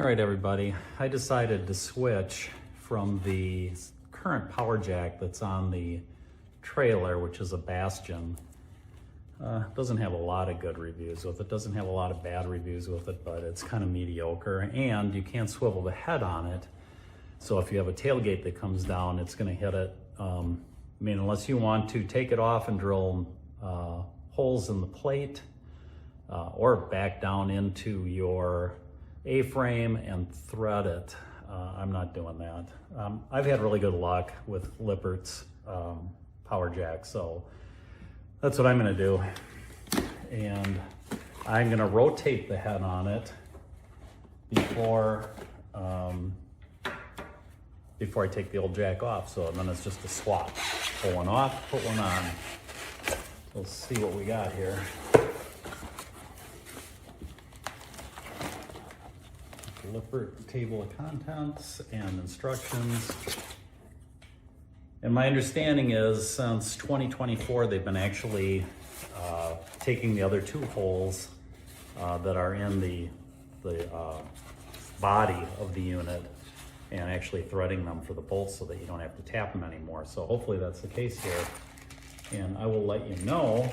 All right, everybody, I decided to switch from the current power jack that's on the trailer, which is a Bastion. Doesn't have a lot of good reviews with it, doesn't have a lot of bad reviews with it, but it's kind of mediocre, and you can't swivel the head on it. So if you have a tailgate that comes down, it's gonna hit it. I mean, unless you want to take it off and drill holes in the plate, or back down into your A-frame and thread it. I'm not doing that. I've had really good luck with Lippert's power jack, so that's what I'm gonna do. And I'm gonna rotate the head on it before I take the old jack off. So then it's just a swap. Pull one off, put one on. Let's see what we got here. Lippert table of contents and instructions. And my understanding is since 2024, they've been actually taking the other two holes that are in the body of the unit and actually threading them for the bolts so that you don't have to tap them anymore. So hopefully that's the case here. And I will let you know,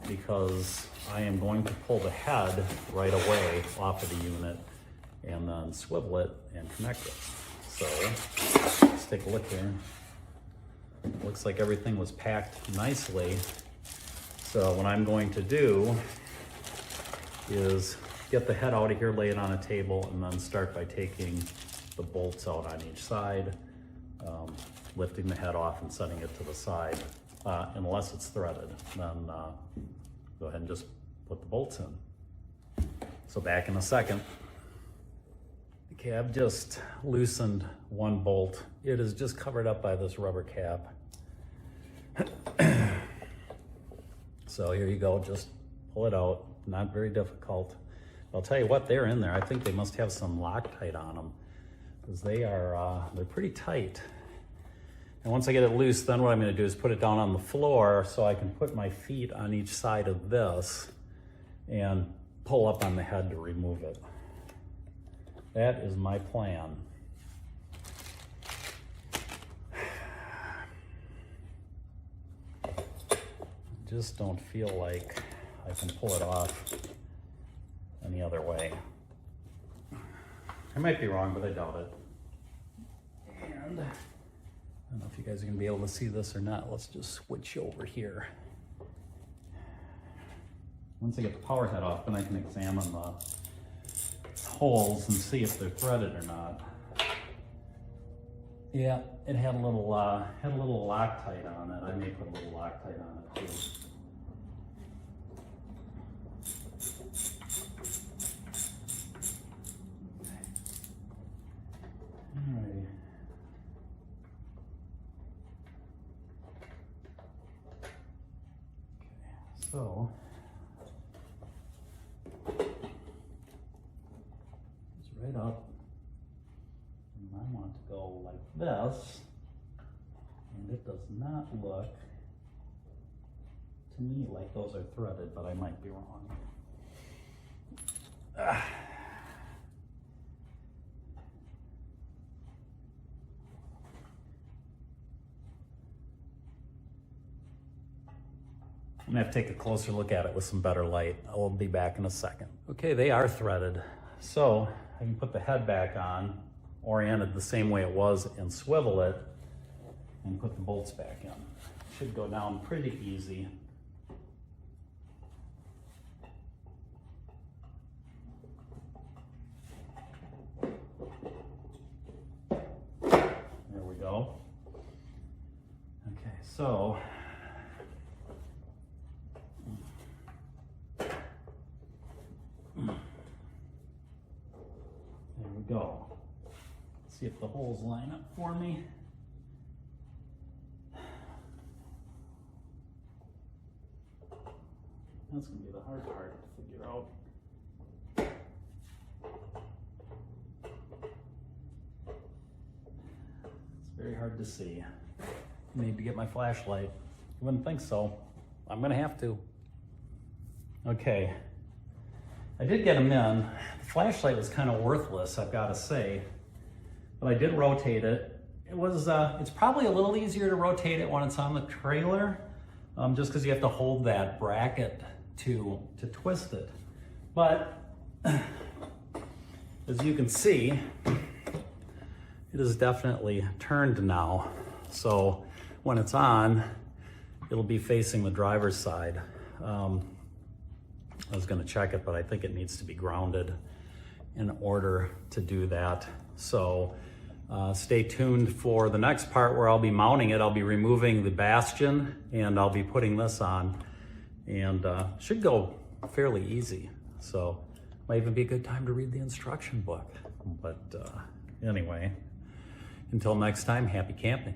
because I am going to pull the head right away off of the unit and then swivel it and connect it. So let's take a look here. Looks like everything was packed nicely. So what I'm going to do is get the head out of here, lay it on a table, and then start by taking the bolts out on each side, lifting the head off and setting it to the side. Unless it's threaded, then go ahead and just put the bolts in. So back in a second. Okay, I've just loosened one bolt. It is just covered up by this rubber cap. So here you go, just pull it out. Not very difficult. I'll tell you what, they're in there. I think they must have some Loctite on them, because they're pretty tight. And once I get it loose, then what I'm gonna do is put it down on the floor so I can put my feet on each side of this and pull up on the head to remove it. That is my plan. I just don't feel like I can pull it off any other way. I might be wrong, but I doubt it. And I don't know if you guys are gonna be able to see this or not. Let's just switch over here. Once I get the power head off, then I can examine the holes and see if they're threaded or not. Yeah, it had a little Loctite on it. I may put a little Loctite on it too. Alrighty. So, it's right up, and I want to go like this, and it does not look to me like those are threaded, but I might be wrong. I'm gonna have to take a closer look at it with some better light. I will be back in a second. Okay, they are threaded. So I can put the head back on, oriented the same way it was, and swivel it, and put the bolts back in. Should go down pretty easy. There we go. Okay, so there we go. Let's see if the holes line up for me. That's gonna be the hard part to figure out. It's very hard to see. Maybe get my flashlight. You wouldn't think so. I'm gonna have to. Okay. I did get them in. The flashlight was kind of worthless, I've got to say, but I did rotate it. It's probably a little easier to rotate it when it's on the trailer, just because you have to hold that bracket to twist it. But as you can see, it is definitely turned now. So when it's on, it'll be facing the driver's side. I was going to check it, but I think it needs to be grounded in order to do that. So stay tuned for the next part where I'll be mounting it. I'll be removing the Bastion and I'll be putting this on, and should go fairly easy. So might even be a good time to read the instruction book. But anyway, until next time, happy camping.